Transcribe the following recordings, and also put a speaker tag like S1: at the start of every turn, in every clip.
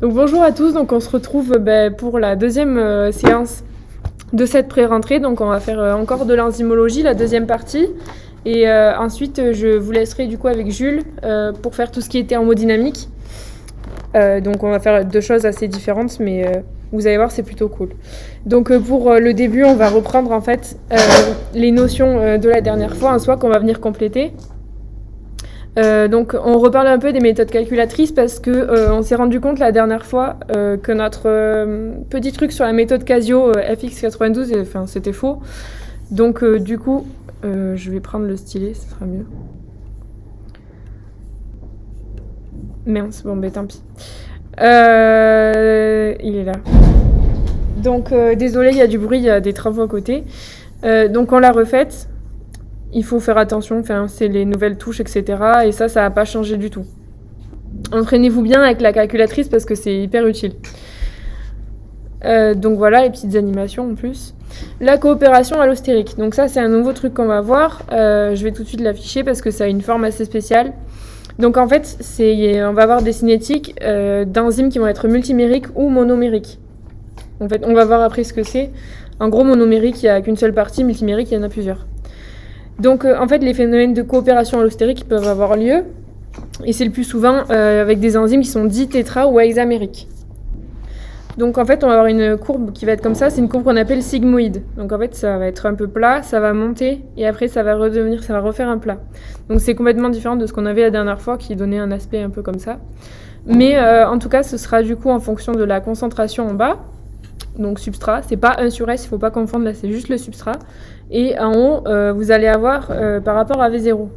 S1: Donc bonjour à tous, donc on se retrouve pour la deuxième séance de cette pré-rentrée. Donc on va faire encore de l'enzymologie, la deuxième partie. Et ensuite je vous laisserai du coup avec Jules pour faire tout ce qui est thermodynamique. Donc on va faire deux choses assez différentes, mais vous allez voir, c'est plutôt cool. Donc pour le début, on va reprendre en fait les notions de la dernière fois, un soir qu'on va venir compléter. Donc on reparle un peu des méthodes calculatrices parce que on s'est rendu compte la dernière fois que notre petit truc sur la méthode Casio FX92, c'était faux. Donc du coup, je vais prendre le stylet, ce sera mieux. Mince, bon tant pis. Il est là. Donc désolé, il y a du bruit, il y a des travaux à côté. Donc on l'a refaite. Il faut faire attention, c'est les nouvelles touches, etc. Et ça n'a pas changé du tout. Entraînez-vous bien avec la calculatrice parce que c'est hyper utile. Donc voilà, les petites animations en plus. La coopération allostérique. Donc ça, c'est un nouveau truc qu'on va voir. Je vais tout de suite l'afficher parce que ça a une forme assez spéciale. Donc en fait, on va avoir des cinétiques d'enzymes qui vont être multimériques ou monomériques. En fait, on va voir après ce que c'est. En gros, monomérique, il n'y a qu'une seule partie. Multimérique, il y en a plusieurs. Donc en fait, les phénomènes de coopération allostérique peuvent avoir lieu, et c'est le plus souvent avec des enzymes qui sont dites tétra ou hexamériques. Donc en fait, on va avoir une courbe qui va être comme ça, c'est une courbe qu'on appelle sigmoïde. Donc en fait, ça va être un peu plat, ça va monter, et après ça va refaire un plat. Donc c'est complètement différent de ce qu'on avait la dernière fois, qui donnait un aspect un peu comme ça. Mais en tout cas, ce sera du coup en fonction de la concentration en bas. Donc substrat, c'est pas 1 sur S, il ne faut pas confondre, là c'est juste le substrat. Et en haut, vous allez avoir par rapport à V0.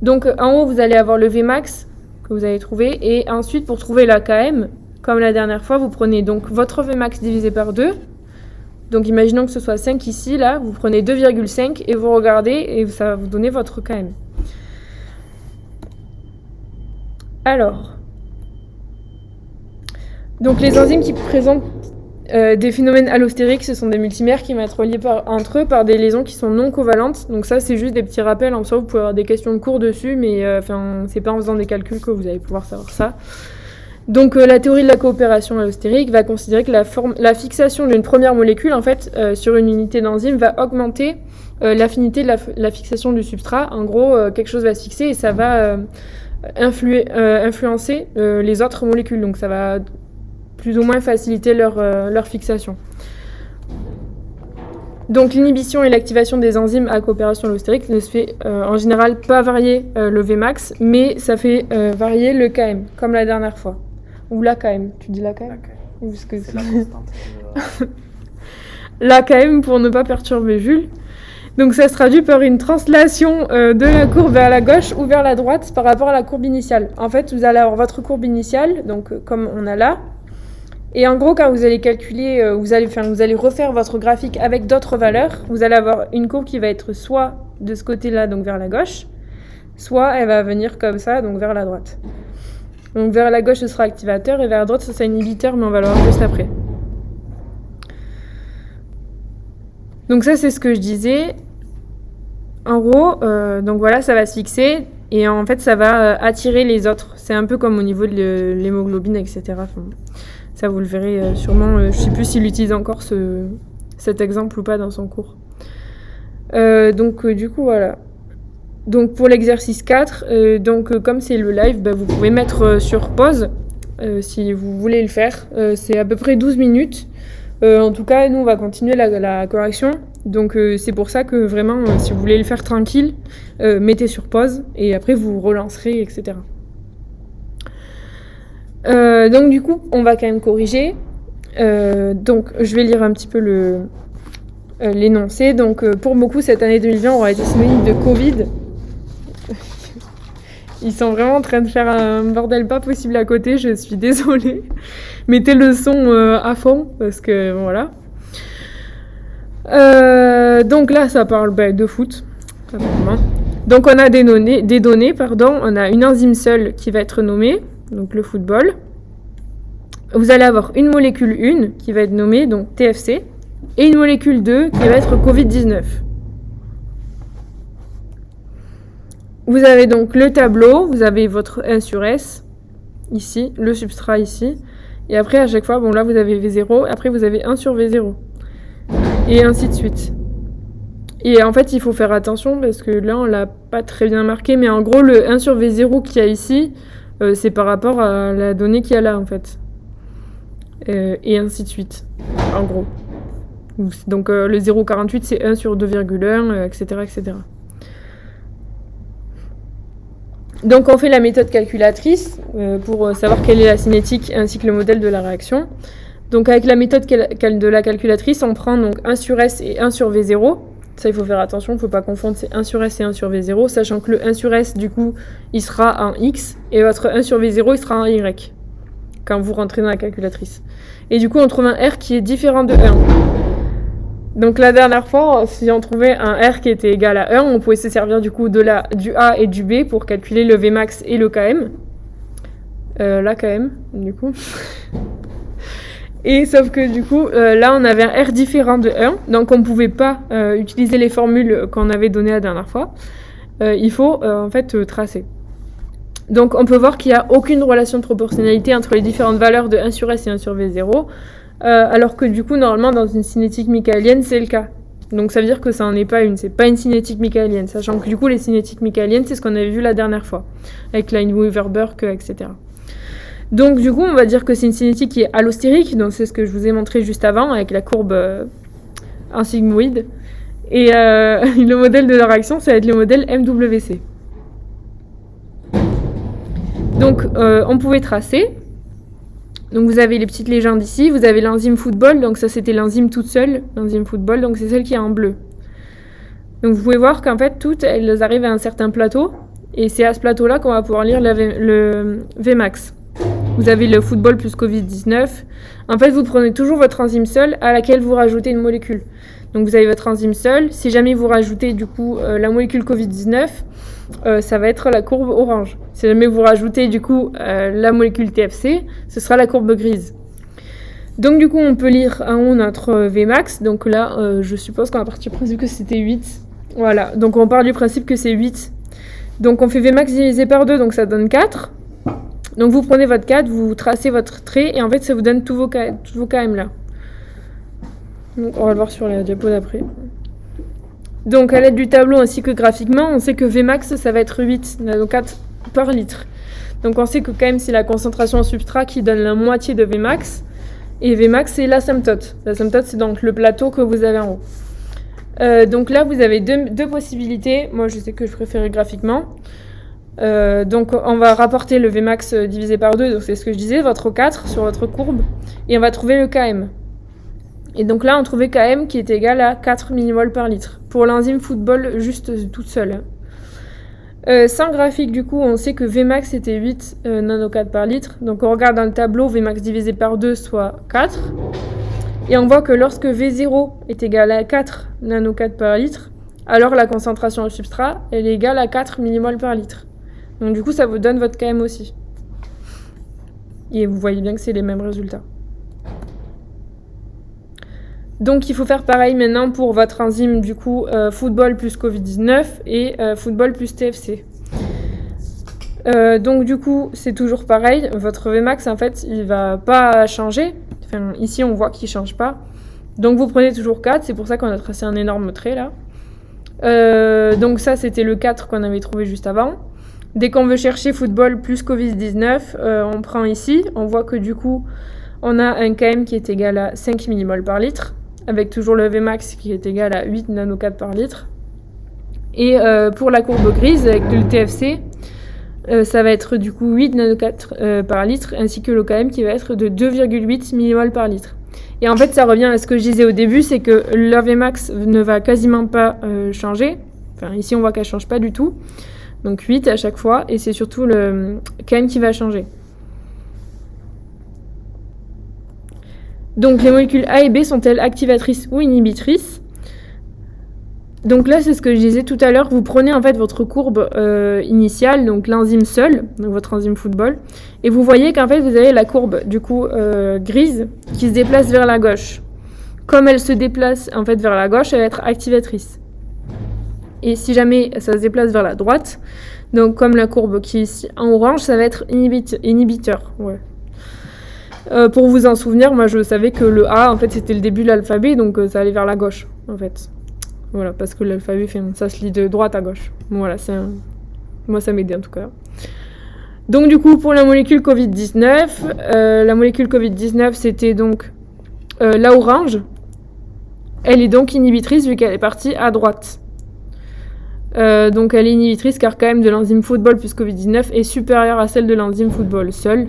S1: Donc en haut, vous allez avoir le Vmax que vous allez trouver. Et ensuite, pour trouver la Km, comme la dernière fois, vous prenez donc votre Vmax divisé par 2. Donc imaginons que ce soit 5 ici, là, vous prenez 2,5 et vous regardez et ça va vous donner votre Km. Alors, donc les enzymes qui présentent des phénomènes allostériques, ce sont des multimères qui vont être reliés entre eux par des liaisons qui sont non covalentes. Donc ça, c'est juste des petits rappels. En soi, vous pouvez avoir des questions de cours dessus, mais c'est pas en faisant des calculs que vous allez pouvoir savoir ça. Donc la théorie de la coopération allostérique va considérer que la fixation d'une première molécule, en fait, sur une unité d'enzyme, va augmenter l'affinité de la fixation du substrat. En gros, quelque chose va se fixer et ça va influencer les autres molécules. Donc ça va plus ou moins faciliter leur fixation. Donc l'inhibition et l'activation des enzymes à coopération allostérique ne se fait en général pas varier le Vmax, mais ça fait varier le Km, comme la dernière fois. Ou la Km, tu dis la Km?
S2: La Km.
S1: Ou ce que
S2: c'est la constante.
S1: La Km pour ne pas perturber Jules. Donc ça se traduit par une translation de la courbe vers la gauche ou vers la droite par rapport à la courbe initiale. En fait, vous allez avoir votre courbe initiale, donc comme on a là. Et en gros, quand vous allez calculer, vous allez refaire votre graphique avec d'autres valeurs, vous allez avoir une courbe qui va être soit de ce côté-là, donc vers la gauche, soit elle va venir comme ça, donc vers la droite. Donc vers la gauche, ce sera activateur, et vers la droite, ce sera inhibiteur, mais on va le voir juste après. Donc ça, c'est ce que je disais. En gros, donc voilà, ça va se fixer, et en fait, ça va attirer les autres. C'est un peu comme au niveau de l'hémoglobine, etc. Ça, vous le verrez sûrement. Je ne sais plus s'il utilise encore cet exemple ou pas dans son cours. Donc, du coup, voilà. Donc, pour l'exercice 4, comme c'est le live, vous pouvez mettre sur pause si vous voulez le faire. C'est à peu près 12 minutes. En tout cas, nous, on va continuer la correction. Donc, c'est pour ça que vraiment, si vous voulez le faire tranquille, mettez sur pause et après, vous relancerez, etc. Donc du coup, on va quand même corriger. Donc je vais lire un petit peu l'énoncé. Donc pour beaucoup, cette année 2020 aura été synonyme de Covid. Ils sont vraiment en train de faire un bordel pas possible à côté, je suis désolée. Mettez le son à fond, parce que voilà. Donc là, ça parle de foot. Donc on a des données, on a une enzyme seule qui va être nommée, donc le football. Vous allez avoir une molécule 1 qui va être nommée, donc TFC, et une molécule 2 qui va être Covid-19. Vous avez donc le tableau, vous avez votre 1 sur S, ici, le substrat ici. Et après, à chaque fois, bon là, vous avez V0, après vous avez 1 sur V0. Et ainsi de suite. Et en fait, il faut faire attention parce que là, on l'a pas très bien marqué, mais en gros, le 1 sur V0 qu'il y a ici, c'est par rapport à la donnée qu'il y a là, en fait. Et ainsi de suite, en gros. Donc le 0,48, c'est 1 sur 2,1, etc., etc. Donc on fait la méthode calculatrice pour savoir quelle est la cinétique ainsi que le modèle de la réaction. Donc avec la méthode de la calculatrice, on prend donc 1 sur S et 1 sur V0. Ça, il faut faire attention, il ne faut pas confondre, c'est 1 sur S et 1 sur V0, sachant que le 1 sur S, du coup, il sera en X, et votre 1 sur V0, il sera en Y, quand vous rentrez dans la calculatrice. Et du coup, on trouve un R qui est différent de 1. Donc la dernière fois, si on trouvait un R qui était égal à 1, on pouvait se servir du coup du A et du B pour calculer le Vmax et le Km. L'AKM, du coup. Et sauf que du coup, là, on avait un R différent de 1, donc on ne pouvait pas utiliser les formules qu'on avait données la dernière fois. Il faut en fait tracer. Donc on peut voir qu'il n'y a aucune relation de proportionnalité entre les différentes valeurs de 1 sur S et 1 sur V0, alors que du coup, normalement, dans une cinétique michaélienne, c'est le cas. Donc ça veut dire que ça n'en est pas une, c'est pas une cinétique michaélienne, sachant que du coup, les cinétiques michaéliennes, c'est ce qu'on avait vu la dernière fois, avec Lineweaver-Burke, etc. Donc du coup, on va dire que c'est une cinétique qui est allostérique, donc c'est ce que je vous ai montré juste avant, avec la courbe en sigmoïde. Et le modèle de la réaction, ça va être le modèle MWC. Donc on pouvait tracer. Donc vous avez les petites légendes ici, vous avez l'enzyme football, donc ça c'était l'enzyme toute seule, l'enzyme football, donc c'est celle qui est en bleu. Donc vous pouvez voir qu'en fait toutes elles arrivent à un certain plateau, et c'est à ce plateau-là qu'on va pouvoir lire le Vmax. Vous avez le football plus Covid-19. En fait, vous prenez toujours votre enzyme seule à laquelle vous rajoutez une molécule. Donc vous avez votre enzyme seule. Si jamais vous rajoutez du coup la molécule Covid-19, ça va être la courbe orange. Si jamais vous rajoutez du coup la molécule TFC, ce sera la courbe grise. Donc du coup, on peut lire en haut notre Vmax. Donc là, je suppose qu'on va partir du principe que c'était 8. Voilà, donc on part du principe que c'est 8. Donc on fait Vmax divisé par 2, donc ça donne 4. Donc vous prenez votre 4, vous tracez votre trait, et en fait ça vous donne tous vos KM là. Donc on va le voir sur la diapo d'après. Donc à l'aide du tableau ainsi que graphiquement, on sait que Vmax ça va être 8 nanoCat par litre. Donc on sait que KM c'est la concentration en substrat qui donne la moitié de Vmax, et Vmax c'est l'asymptote. L'asymptote c'est donc le plateau que vous avez en haut. Donc là vous avez deux possibilités, moi je sais que je préfère graphiquement. Donc on va rapporter le Vmax divisé par 2, donc c'est ce que je disais, votre 4 sur votre courbe, et on va trouver le Km. Et donc là on trouvait Km qui est égal à 4 mmol par litre, pour l'enzyme football juste toute seule. Sans graphique du coup on sait que Vmax était 8 nanoCat par litre, donc on regarde dans le tableau Vmax divisé par 2 soit 4, et on voit que lorsque V0 est égal à 4 nanoCat par litre, alors la concentration au substrat elle est égale à 4 mmol par litre. Donc du coup, ça vous donne votre KM aussi. Et vous voyez bien que c'est les mêmes résultats. Donc il faut faire pareil maintenant pour votre enzyme du coup football plus Covid-19 et football plus TFC. Donc du coup, c'est toujours pareil. Votre Vmax, en fait, il va pas changer. Enfin, ici, on voit qu'il change pas. Donc vous prenez toujours 4. C'est pour ça qu'on a tracé un énorme trait là. Donc ça, c'était le 4 qu'on avait trouvé juste avant. Dès qu'on veut chercher football plus Covid-19, on prend ici. On voit que du coup, on a un Km qui est égal à 5 mmol par litre, avec toujours le Vmax qui est égal à 8 nanoCat par litre. Et pour la courbe grise, avec le TFC, ça va être du coup 8 nanoCat par litre, ainsi que le Km qui va être de 2,8 mmol par litre. Et en fait, ça revient à ce que je disais au début, c'est que le Vmax ne va quasiment pas changer. Enfin, ici, on voit qu'elle ne change pas du tout. Donc 8 à chaque fois, et c'est surtout le KM qui va changer. Donc les molécules A et B sont-elles activatrices ou inhibitrices? Donc là, c'est ce que je disais tout à l'heure, vous prenez en fait votre courbe initiale, donc l'enzyme seule, donc votre enzyme football, et vous voyez qu'en fait vous avez la courbe du coup grise qui se déplace vers la gauche. Comme elle se déplace en fait vers la gauche, elle va être activatrice. Et si jamais ça se déplace vers la droite, Donc comme la courbe qui est ici en orange, ça va être inhibiteur. Ouais. Pour vous en souvenir, moi je savais que le A, en fait, c'était le début de l'alphabet, donc ça allait vers la gauche, en fait. Voilà, parce que l'alphabet, ça se lit de droite à gauche. Voilà, moi ça m'aidait en tout cas. Donc du coup, pour la molécule Covid-19, c'était donc la orange. Elle est donc inhibitrice vu qu'elle est partie à droite. Donc elle est inhibitrice car quand même de l'enzyme football plus Covid-19 est supérieure à celle de l'enzyme football seule.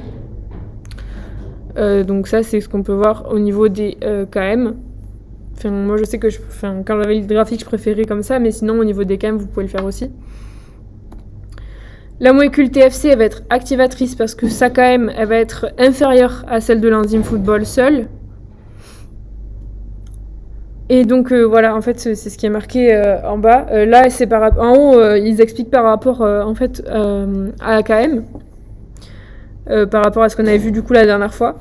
S1: Donc ça c'est ce qu'on peut voir au niveau des KM. Enfin, moi je sais que quand j'avais le graphique je préférais comme ça, mais sinon au niveau des KM vous pouvez le faire aussi. La molécule TFC elle va être activatrice parce que sa KM elle va être inférieure à celle de l'enzyme football seule. Et donc voilà, en fait c'est ce qui est marqué en bas. Là c'est en haut ils expliquent par rapport en fait à AKM, par rapport à ce qu'on avait vu du coup la dernière fois.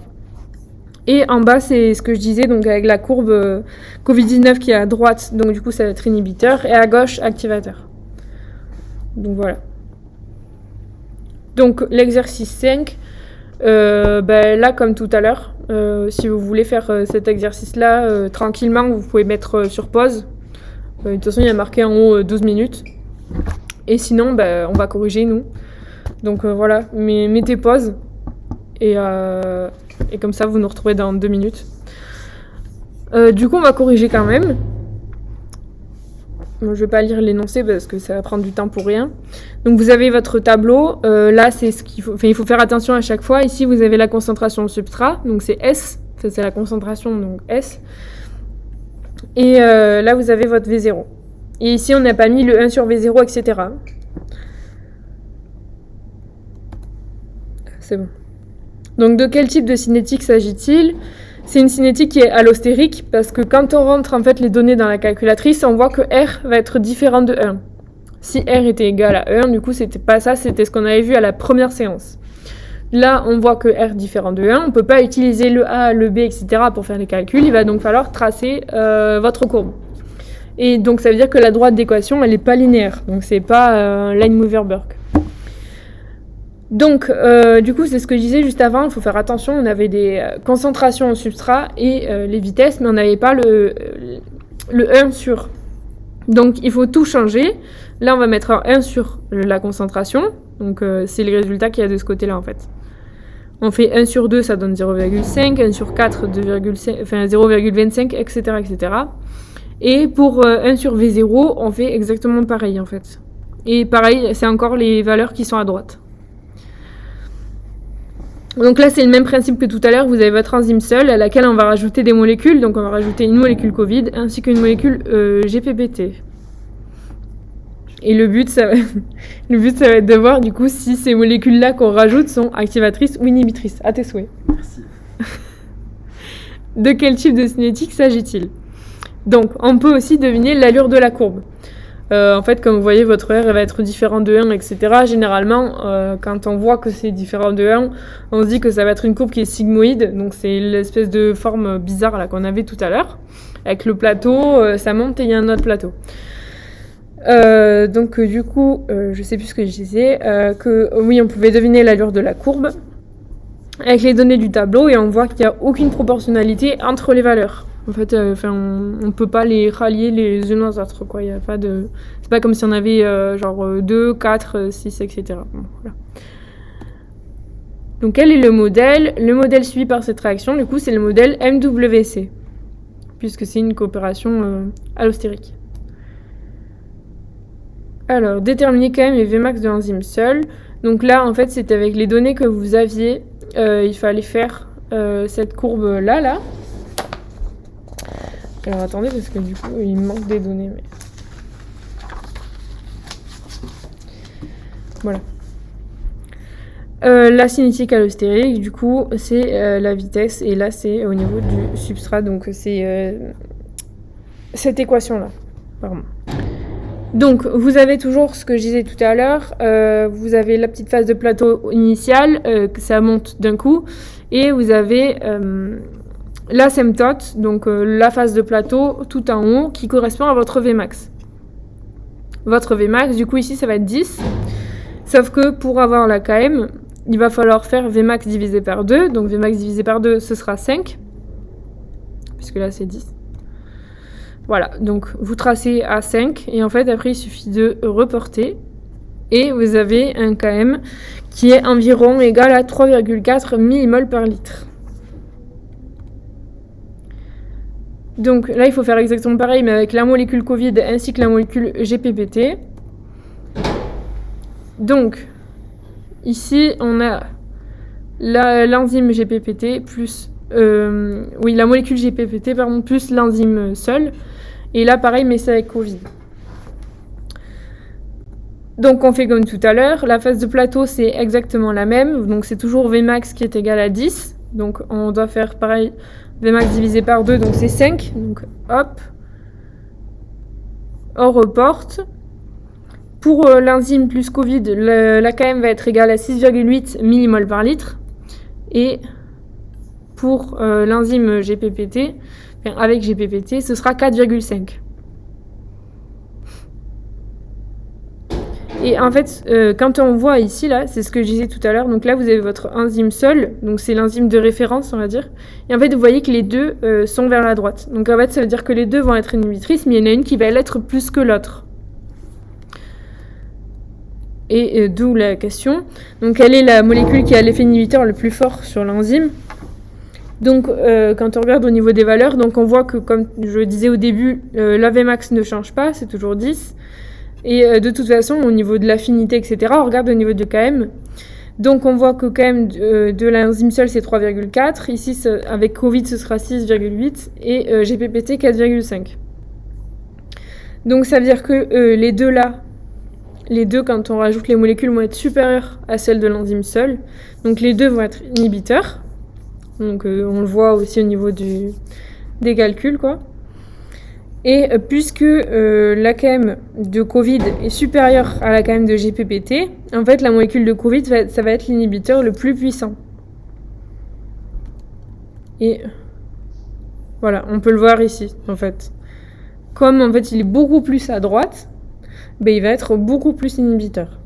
S1: Et en bas c'est ce que je disais donc avec la courbe Covid-19 qui est à droite, donc du coup ça va être inhibiteur, et à gauche activateur. Donc voilà. Donc l'exercice 5. Là comme tout à l'heure, si vous voulez faire cet exercice là tranquillement, vous pouvez mettre sur pause. De toute façon il y a marqué en haut 12 minutes, et sinon on va corriger nous, donc voilà, mais mettez pause et comme ça vous nous retrouvez dans 2 minutes. Du coup on va corriger quand même. Je ne vais pas lire l'énoncé parce que ça va prendre du temps pour rien. Donc vous avez votre tableau. Là, c'est ce qu'il faut. Enfin, il faut faire attention à chaque fois. Ici, vous avez la concentration substrat. Donc c'est S. Ça, c'est la concentration, donc S. Et là, vous avez votre V0. Et ici, on n'a pas mis le 1 sur V0, etc. C'est bon. Donc de quel type de cinétique s'agit-il ? C'est une cinétique qui est allostérique parce que quand on rentre en fait les données dans la calculatrice, on voit que R va être différent de 1. Si R était égal à 1, du coup c'était pas ça, c'était ce qu'on avait vu à la première séance. Là, on voit que R est différent de 1, on peut pas utiliser le A, le B, etc. pour faire les calculs, il va donc falloir tracer votre courbe. Et donc ça veut dire que la droite d'équation, elle est pas linéaire, donc c'est pas line mover Burke. Donc, du coup, c'est ce que je disais juste avant, il faut faire attention, on avait des concentrations au substrat et les vitesses, mais on n'avait pas le 1 sur. Donc, il faut tout changer. Là, on va mettre un 1 sur la concentration, donc c'est les résultats qu'il y a de ce côté-là, en fait. On fait 1 sur 2, ça donne 0,5, 1 sur 4, 0,25, etc., etc. Et pour 1 sur V0, on fait exactement pareil, en fait. Et pareil, c'est encore les valeurs qui sont à droite. Donc là, c'est le même principe que tout à l'heure. Vous avez votre enzyme seule à laquelle on va rajouter des molécules. Donc on va rajouter une molécule Covid ainsi qu'une molécule GPPT. Et le but, ça va être de voir du coup si ces molécules-là qu'on rajoute sont activatrices ou inhibitrices. À tes souhaits.
S2: Merci.
S1: De quel type de cinétique s'agit-il ? Donc on peut aussi deviner l'allure de la courbe. En fait, comme vous voyez, votre R va être différent de 1, etc. Généralement, quand on voit que c'est différent de 1, on se dit que ça va être une courbe qui est sigmoïde. Donc, c'est l'espèce de forme bizarre là qu'on avait tout à l'heure. Avec le plateau, ça monte et il y a un autre plateau. Donc, du coup, je sais plus ce que je disais. Oui, on pouvait deviner l'allure de la courbe avec les données du tableau et on voit qu'il n'y a aucune proportionnalité entre les valeurs. En fait, on peut pas les rallier les unes aux autres, quoi. Il y a pas de... C'est pas comme si on avait genre 2, 4, 6, etc. Bon, voilà. Donc, quel est le modèle ? Le modèle suivi par cette réaction, du coup, c'est le modèle MWC, puisque c'est une coopération allostérique. Alors, déterminer quand même les Vmax de l'enzyme seule. Donc là, en fait, c'est avec les données que vous aviez, il fallait faire cette courbe-là, là. Alors attendez, parce que du coup, il manque des données. Mais... Voilà. La cinétique allostérique, du coup, c'est la vitesse. Et là, c'est au niveau du substrat. Donc, c'est cette équation-là. Pardon. Donc, vous avez toujours ce que je disais tout à l'heure. Vous avez la petite phase de plateau initiale, que ça monte d'un coup. Et vous avez... l'asymptote, donc la phase de plateau tout en haut, qui correspond à votre Vmax. Votre Vmax, du coup ici ça va être 10. Sauf que pour avoir la KM, il va falloir faire Vmax divisé par 2. Donc Vmax divisé par 2, ce sera 5. Puisque là, c'est 10. Voilà, donc vous tracez à 5. Et en fait, après, il suffit de reporter. Et vous avez un KM qui est environ égal à 3,4 millimoles par litre. Donc là, il faut faire exactement pareil, mais avec la molécule Covid ainsi que la molécule GPPT. Donc, ici, on a l'enzyme GPPT plus... la molécule GPPT, pardon, plus l'enzyme seule. Et là, pareil, mais c'est avec Covid. Donc, on fait comme tout à l'heure. La phase de plateau, c'est exactement la même. Donc, c'est toujours Vmax qui est égal à 10. Donc, on doit faire pareil... Vmax divisé par 2, donc c'est 5. Donc hop, on reporte. Pour l'enzyme plus Covid, la KM va être égale à 6,8 millimoles par litre. Et pour l'enzyme GPPT, avec GPPT, ce sera 4,5. Et en fait, quand on voit ici, là, c'est ce que je disais tout à l'heure, donc là, vous avez votre enzyme seule, donc c'est l'enzyme de référence, on va dire. Et en fait, vous voyez que les deux sont vers la droite. Donc en fait, ça veut dire que les deux vont être inhibitrices, mais il y en a une qui va l'être plus que l'autre. Et d'où la question. Donc, quelle est la molécule qui a l'effet inhibiteur le plus fort sur l'enzyme ? Donc, quand on regarde au niveau des valeurs, donc on voit que, comme je le disais au début, la Vmax ne change pas, c'est toujours 10. Et de toute façon, au niveau de l'affinité, etc., on regarde au niveau de KM. Donc, on voit que KM de l'enzyme seule, c'est 3,4. Ici, avec Covid, ce sera 6,8. Et GPPT, 4,5. Donc, ça veut dire que les deux là, les deux, quand on rajoute les molécules, vont être supérieures à celles de l'enzyme seule. Donc, les deux vont être inhibiteurs. Donc, on le voit aussi au niveau des calculs, quoi. Et puisque la KM de Covid est supérieure à la KM de GPPT, en fait, la molécule de Covid, ça va être l'inhibiteur le plus puissant. Et voilà, on peut le voir ici, en fait. Comme, en fait, il est beaucoup plus à droite, ben, il va être beaucoup plus inhibiteur.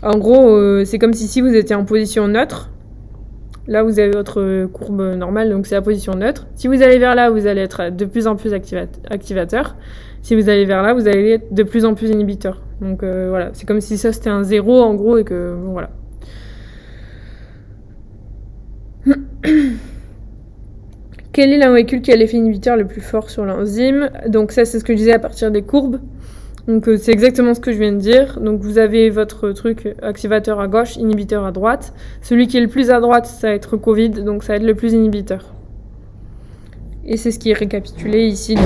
S1: En gros, c'est comme si vous étiez en position neutre. Là, vous avez votre courbe normale, donc c'est la position neutre. Si vous allez vers là, vous allez être de plus en plus activateur. Si vous allez vers là, vous allez être de plus en plus inhibiteur. Donc voilà, c'est comme si ça c'était un 0 en gros et que bon, voilà. Quelle est la molécule qui a l'effet inhibiteur le plus fort sur l'enzyme ? Donc ça, c'est ce que je disais à partir des courbes. Donc c'est exactement ce que je viens de dire. Donc vous avez votre truc activateur à gauche, inhibiteur à droite. Celui qui est le plus à droite, ça va être Covid, donc ça va être le plus inhibiteur. Et c'est ce qui est récapitulé ici.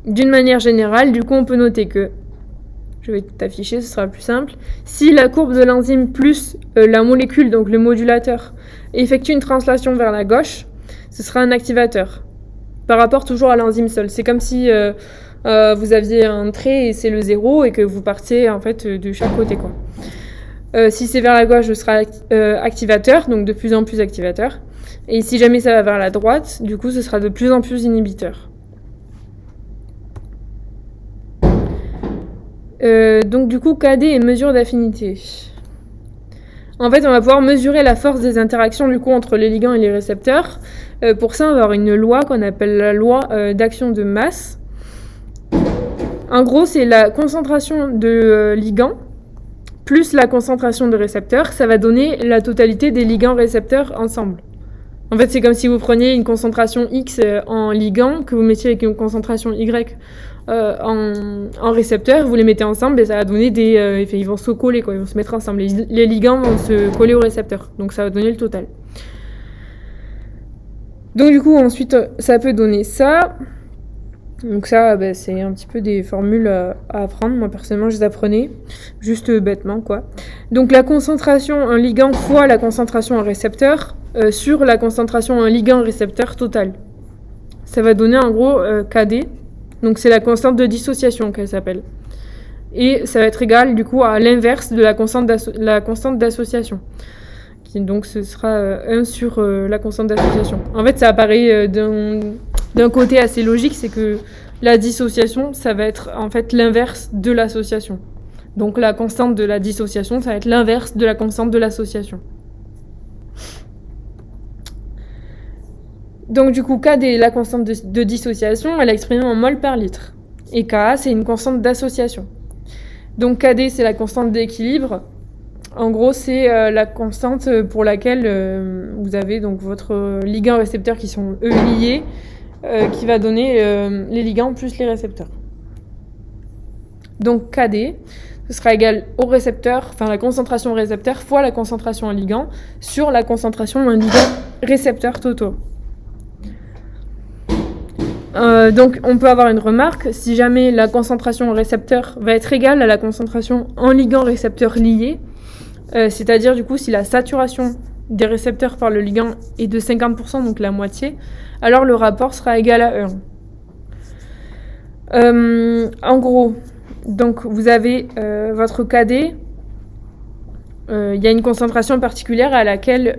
S1: D'une manière générale, du coup on peut noter que, je vais tout afficher, ce sera plus simple. Si la courbe de l'enzyme plus la molécule, donc le modulateur, effectue une translation vers la gauche, ce sera un activateur. Par rapport toujours à l'enzyme seule. C'est comme si vous aviez un trait et c'est le 0 et que vous partiez en fait de chaque côté, quoi. Si c'est vers la gauche, ce sera activateur, donc de plus en plus activateur. Et si jamais ça va vers la droite, du coup, ce sera de plus en plus inhibiteur. Donc du coup, KD et mesure d'affinité. En fait, on va pouvoir mesurer la force des interactions du coup entre les ligands et les récepteurs. Pour ça, on va avoir une loi qu'on appelle la loi d'action de masse. En gros, c'est la concentration de ligands plus la concentration de récepteurs. Ça va donner la totalité des ligands-récepteurs ensemble. En fait, c'est comme si vous preniez une concentration X en ligand, que vous mettiez avec une concentration Y en récepteur, vous les mettez ensemble et ça va donner des... ils vont se coller, quoi, ils vont se mettre ensemble. Les ligands vont se coller au récepteur, donc ça va donner le total. Donc du coup, ensuite, ça peut donner ça. Donc ça, c'est un petit peu des formules à apprendre. Moi, personnellement, je les apprenais juste bêtement, quoi. Donc la concentration en ligand fois la concentration en récepteur sur la concentration en ligand-récepteur totale. Ça va donner en gros KD. Donc c'est la constante de dissociation qu'elle s'appelle. Et ça va être égal du coup à l'inverse de la constante d'association. Donc ce sera 1 sur la constante d'association. En fait, ça apparaît d'un côté assez logique, c'est que La dissociation, ça va être en fait l'inverse de l'association. Donc la constante de la dissociation, ça va être l'inverse de la constante de l'association. Donc du coup, KD, la constante de dissociation, elle est exprimée en mol par litre. Et Ka, c'est une constante d'association. Donc KD, c'est la constante d'équilibre. En gros, c'est la constante pour laquelle vous avez donc votre ligand récepteur qui sont eux liés, qui va donner les ligands plus les récepteurs. Donc KD, ce sera égal au récepteur, enfin la concentration au récepteur fois la concentration en ligand sur la concentration en ligand récepteur totaux. Donc on peut avoir une remarque, si jamais la concentration au récepteur va être égale à la concentration en ligand récepteur lié, c'est-à-dire du coup si la saturation des récepteurs par le ligand est de 50%, donc la moitié, alors le rapport sera égal à 1. En gros, donc vous avez votre KD, il y a une concentration particulière à laquelle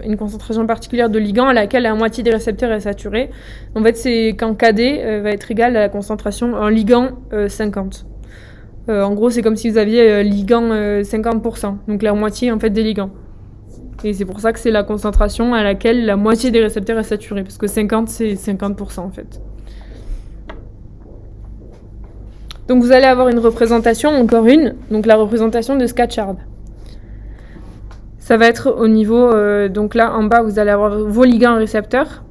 S1: une concentration particulière de ligand à laquelle la moitié des récepteurs est saturée. En fait, c'est quand KD va être égal à la concentration en ligand 50. En gros, c'est comme si vous aviez ligand 50%, donc la moitié en fait des ligands. Et c'est pour ça que c'est la concentration à laquelle la moitié des récepteurs est saturée, parce que 50 c'est 50% en fait. Donc vous allez avoir une représentation, encore une, donc la représentation de Scatchard. Ça va être au niveau, donc là en bas vous allez avoir vos ligands récepteurs.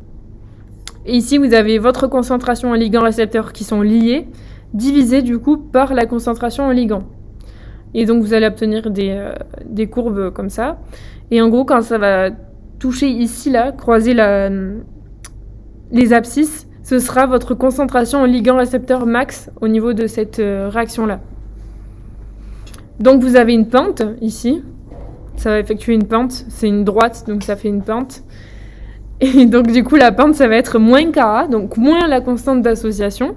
S1: Et ici vous avez votre concentration en ligands récepteurs qui sont liés, divisé du coup par la concentration en ligand. Et donc vous allez obtenir des courbes comme ça. Et en gros quand ça va toucher ici là, croiser les abscisses, ce sera votre concentration en ligand récepteur max au niveau de cette réaction là. Donc vous avez une pente ici. Ça va effectuer une pente, c'est une droite, donc ça fait une pente. Et donc du coup, la pente, ça va être moins Ka, donc moins la constante d'association.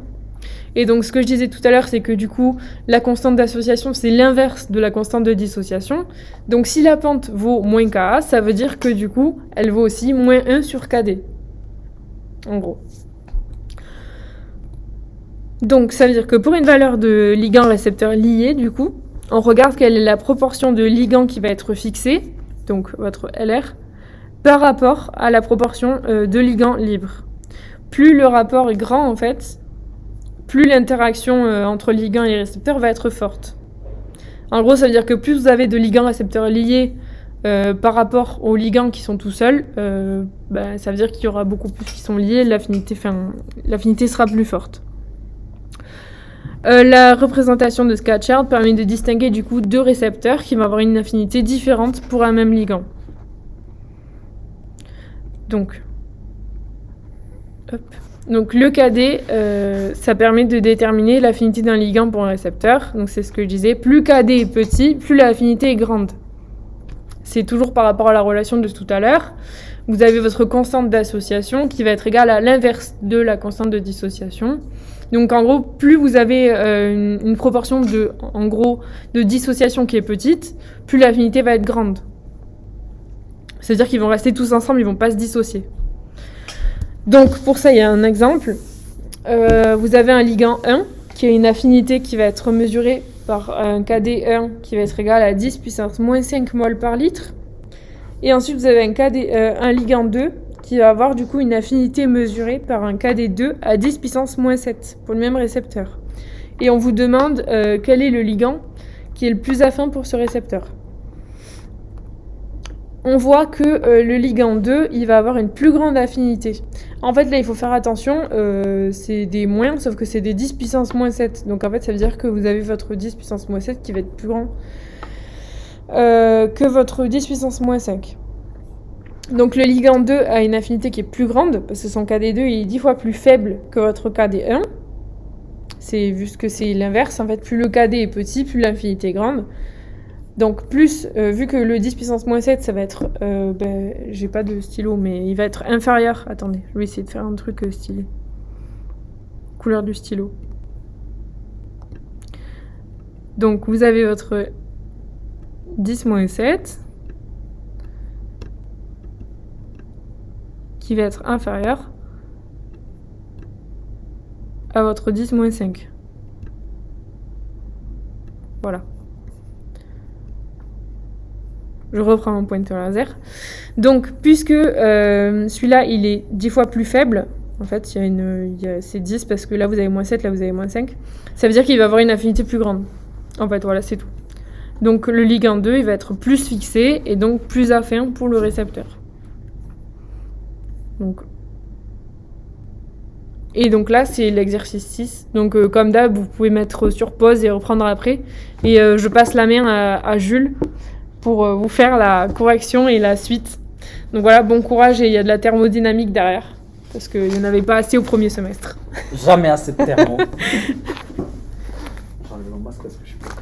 S1: Et donc ce que je disais tout à l'heure, c'est que du coup, la constante d'association, c'est l'inverse de la constante de dissociation. Donc si la pente vaut moins Ka, ça veut dire que du coup, elle vaut aussi moins 1 sur Kd. En gros. Donc ça veut dire que pour une valeur de ligand récepteur lié, du coup, on regarde quelle est la proportion de ligand qui va être fixée, donc votre LR, par rapport à la proportion de ligand libre. Plus le rapport est grand, en fait, plus l'interaction entre ligand et récepteur va être forte. En gros, ça veut dire que plus vous avez de ligands récepteurs liés par rapport aux ligands qui sont tout seuls, ça veut dire qu'il y aura beaucoup plus qui sont liés, l'affinité sera plus forte. La représentation de Scatchard permet de distinguer du coup deux récepteurs qui vont avoir une affinité différente pour un même ligand. Donc le KD, ça permet de déterminer l'affinité d'un ligand pour un récepteur. Donc c'est ce que je disais, plus KD est petit, plus l'affinité est grande. C'est toujours par rapport à la relation de tout à l'heure. Vous avez votre constante d'association qui va être égale à l'inverse de la constante de dissociation. Donc en gros, plus vous avez une proportion de dissociation qui est petite, plus l'affinité va être grande. C'est-à-dire qu'ils vont rester tous ensemble, ils vont pas se dissocier. Donc pour ça, il y a un exemple. Vous avez un ligand 1 qui a une affinité qui va être mesurée par un KD1 qui va être égal à 10 puissance moins 5 mol par litre. Et ensuite, vous avez un ligand 2 qui va avoir du coup une affinité mesurée par un KD2 à 10 puissance moins 7 pour le même récepteur. Et on vous demande quel est le ligand qui est le plus affin pour ce récepteur. On voit que le ligand 2, il va avoir une plus grande affinité. En fait, là, il faut faire attention, c'est des moins, sauf que c'est des 10 puissance moins 7. Donc en fait, ça veut dire que vous avez votre 10 puissance moins 7 qui va être plus grand que votre 10 puissance moins 5. Donc le ligand 2 a une affinité qui est plus grande, parce que son KD2 il est 10 fois plus faible que votre KD1. C'est juste que c'est l'inverse, en fait, plus le KD est petit, plus l'affinité est grande. Donc plus, vu que le 10 puissance moins 7, ça va être, j'ai pas de stylo, mais il va être inférieur. Attendez, je vais essayer de faire un truc stylé. Couleur du stylo. Donc vous avez votre 10 moins 7, qui va être inférieur à votre 10-5. Voilà. Je reprends mon pointeur laser. Donc, puisque celui-là, il est 10 fois plus faible, en fait, c'est 10 parce que là, vous avez -7, là, vous avez -5. Ça veut dire qu'il va avoir une affinité plus grande. En fait, voilà, c'est tout. Donc, le ligand 2, il va être plus fixé et donc plus affin pour le récepteur. Et donc là, c'est l'exercice 6. Donc, comme d'hab, vous pouvez mettre sur pause et reprendre après. Et je passe la main à Jules pour vous faire la correction et la suite. Donc voilà, bon courage et il y a de la thermodynamique derrière. Parce qu'il n'y en avait pas assez au premier semestre.
S2: Jamais assez de thermo. J'enlève mon masque parce que je suis pas prêt.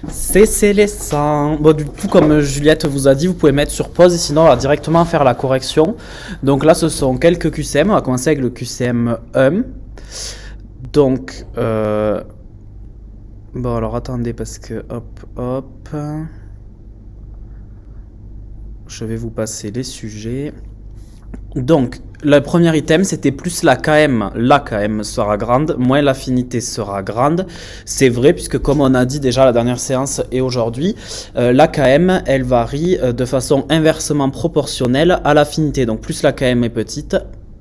S2: C'est laissant. Bon, du coup, comme Juliette vous a dit, vous pouvez mettre sur pause et sinon on va directement faire la correction. Donc là, ce sont quelques QCM. On va commencer avec le QCM 1. Donc, bon, alors attendez parce que hop. Je vais vous passer les sujets. Donc, le premier item, c'était plus l'AKM. L'AKM sera grande, moins l'affinité sera grande. C'est vrai, puisque comme on a dit déjà à la dernière séance et aujourd'hui, l'AKM, elle varie de façon inversement proportionnelle à l'affinité. Donc, plus l'AKM est petite,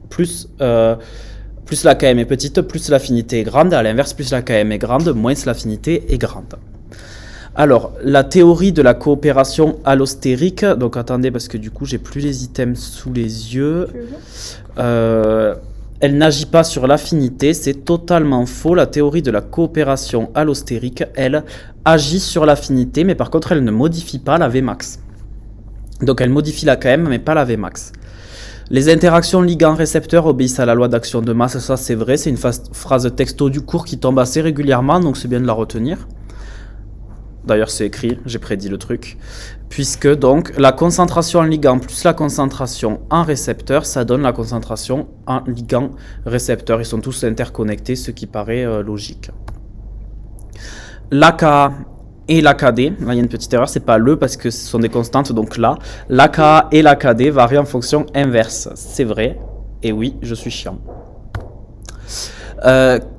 S2: plus l'AKM est petite, plus l'affinité est grande. À l'inverse, plus l'AKM est grande, moins l'affinité est grande. Alors, la théorie de la coopération allostérique, donc attendez parce que du coup j'ai plus les items sous les yeux, elle n'agit pas sur l'affinité, c'est totalement faux. La théorie de la coopération allostérique, elle agit sur l'affinité, mais par contre elle ne modifie pas la Vmax. Donc elle modifie la KM mais pas la Vmax. Les interactions ligand-récepteur obéissent à la loi d'action de masse, ça c'est vrai, c'est une phrase texto du cours qui tombe assez régulièrement, donc c'est bien de la retenir. D'ailleurs, c'est écrit, j'ai prédit le truc. Puisque donc la concentration en ligand plus la concentration en récepteur, ça donne la concentration en ligand-récepteur. Ils sont tous interconnectés, ce qui paraît logique. L'AKA et l'AKD, là il y a une petite erreur, c'est pas le parce que ce sont des constantes, donc là, l'AKA et l'AKD varient en fonction inverse. C'est vrai, et oui, je suis chiant.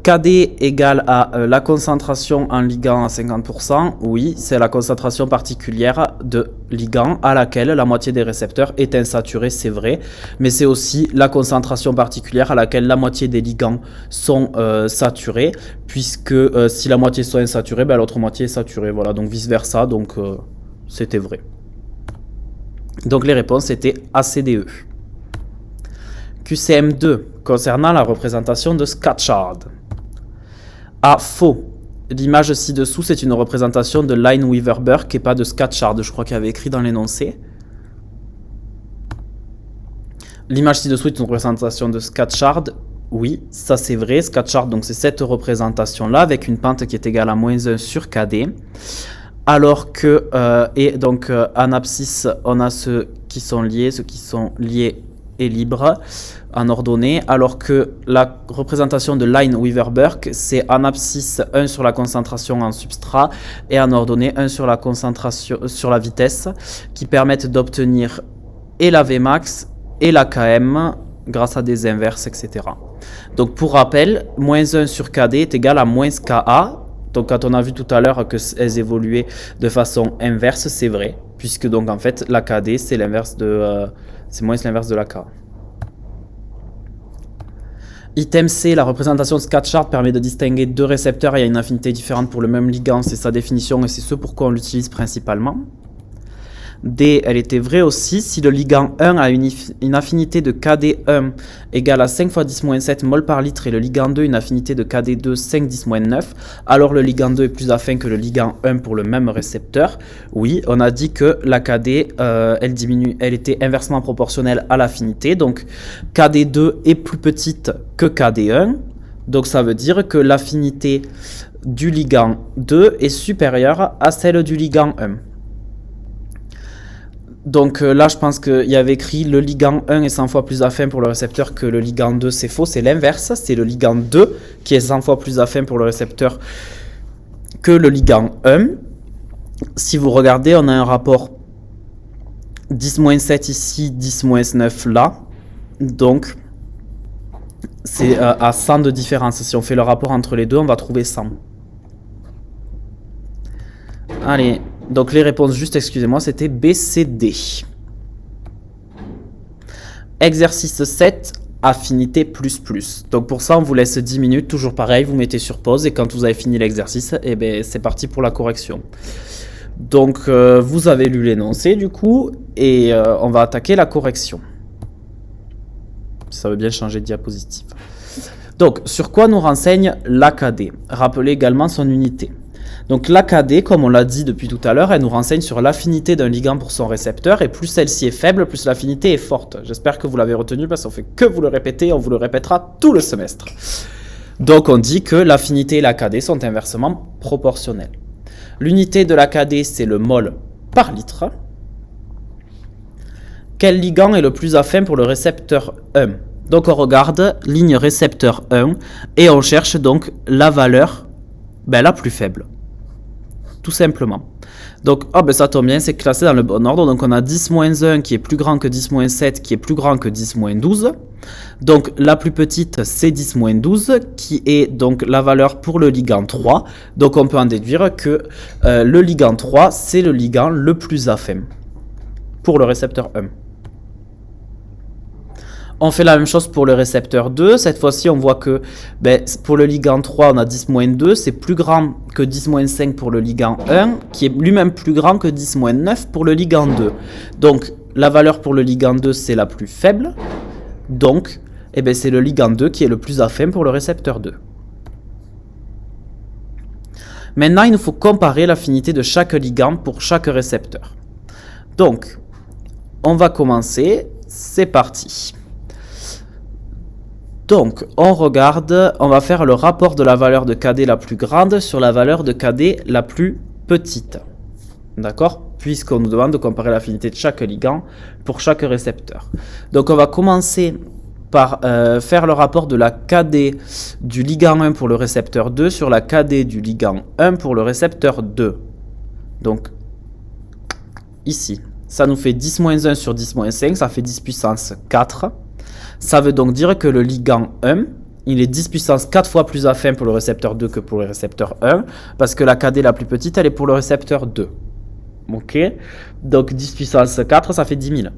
S2: KD égale à la concentration en ligand à 50%, oui, c'est la concentration particulière de ligand à laquelle la moitié des récepteurs est insaturée, c'est vrai, mais c'est aussi la concentration particulière à laquelle la moitié des ligands sont saturés, puisque si la moitié sont insaturés, ben, l'autre moitié est saturée, voilà, donc vice versa, donc c'était vrai. Donc les réponses étaient ACDE. QCM2, concernant la représentation de Scatchard. A, faux. L'image ci-dessous, c'est une représentation de Lineweaver-Burke et pas de Scatchard, je crois qu'il y avait écrit dans l'énoncé. L'image ci-dessous est une représentation de Scatchard. Oui, ça c'est vrai. Scatchard, donc c'est cette représentation-là, avec une pente qui est égale à -1 sur KD. Alors que, et donc en abscisse, on a ceux qui sont liés et libre en ordonnée, alors que la représentation de Lineweaver-Burke, c'est en abscisse 1 sur la concentration en substrat et en ordonnée 1 sur la concentration sur la vitesse, qui permettent d'obtenir et la Vmax et la Km grâce à des inverses, etc. Donc pour rappel, -1 sur KD est égal à -Ka. Donc quand on a vu tout à l'heure qu'elles évoluaient de façon inverse, c'est vrai, puisque donc en fait la KD c'est l'inverse de c'est moins l'inverse de la K. Item C, la représentation de Scatchard permet de distinguer deux récepteurs et à une affinité différente pour le même ligand, c'est sa définition et c'est ce pourquoi on l'utilise principalement. D, elle était vraie aussi, si le ligand 1 a une affinité de KD1 égale à 5 fois 10-7 mol par litre et le ligand 2 une affinité de KD2 5-10-9, alors le ligand 2 est plus affin que le ligand 1 pour le même récepteur. Oui, on a dit que la KD, elle était inversement proportionnelle à l'affinité, donc KD2 est plus petite que KD1, donc ça veut dire que l'affinité du ligand 2 est supérieure à celle du ligand 1. Donc là, je pense qu'il y avait écrit le ligand 1 est 100 fois plus affin pour le récepteur que le ligand 2, c'est faux, c'est l'inverse, c'est le ligand 2 qui est 100 fois plus affin pour le récepteur que le ligand 1. Si vous regardez, on a un rapport 10-7 ici, 10-9 là, donc C'est à 100 de différence. Si on fait le rapport entre les deux, on va trouver 100. Allez, donc les réponses juste, excusez-moi, c'était B, C, D. Exercice 7, affinité plus plus. Donc pour ça, on vous laisse 10 minutes, toujours pareil, vous mettez sur pause et quand vous avez fini l'exercice, eh ben, c'est parti pour la correction. Donc vous avez lu l'énoncé du coup et on va attaquer la correction. Ça veut bien changer de diapositive. Donc sur quoi nous renseigne l'AKD? Rappelez également son unité. Donc l'AKD, comme on l'a dit depuis tout à l'heure, elle nous renseigne sur l'affinité d'un ligand pour son récepteur, et plus celle-ci est faible, plus l'affinité est forte. J'espère que vous l'avez retenu parce qu'on fait que vous le répéter, on vous le répétera tout le semestre. Donc on dit que l'affinité et l'AKD sont inversement proportionnelles. L'unité de l'AKD, c'est le mol par litre. Quel ligand est le plus affin pour le récepteur 1? Donc on regarde ligne récepteur 1 et on cherche donc la valeur la plus faible. Tout simplement. Donc ça tombe bien, c'est classé dans le bon ordre. Donc on a 10-1 qui est plus grand que 10-7 qui est plus grand que 10-12. Donc la plus petite c'est 10-12 qui est donc la valeur pour le ligand 3. Donc on peut en déduire que le ligand 3 c'est le ligand le plus affin pour le récepteur 1. On fait la même chose pour le récepteur 2. Cette fois-ci, on voit que pour le ligand 3, on a 10-2. C'est plus grand que 10-5 pour le ligand 1, qui est lui-même plus grand que 10-9 pour le ligand 2. Donc, la valeur pour le ligand 2, c'est la plus faible. Donc, c'est le ligand 2 qui est le plus affin pour le récepteur 2. Maintenant, il nous faut comparer l'affinité de chaque ligand pour chaque récepteur. Donc, on va commencer. C'est parti. Donc, on regarde, on va faire le rapport de la valeur de KD la plus grande sur la valeur de KD la plus petite. D'accord? Puisqu'on nous demande de comparer l'affinité de chaque ligand pour chaque récepteur. Donc, on va commencer par faire le rapport de la KD du ligand 1 pour le récepteur 2 sur la KD du ligand 1 pour le récepteur 2. Donc, ici, ça nous fait 10-1 sur 10-5, ça fait 10 puissance 4. Ça veut donc dire que le ligand 1, il est 10 puissance 4 fois plus affin pour le récepteur 2 que pour le récepteur 1, parce que la KD la plus petite, elle est pour le récepteur 2. Ok? Donc 10 puissance 4, ça fait 10 000.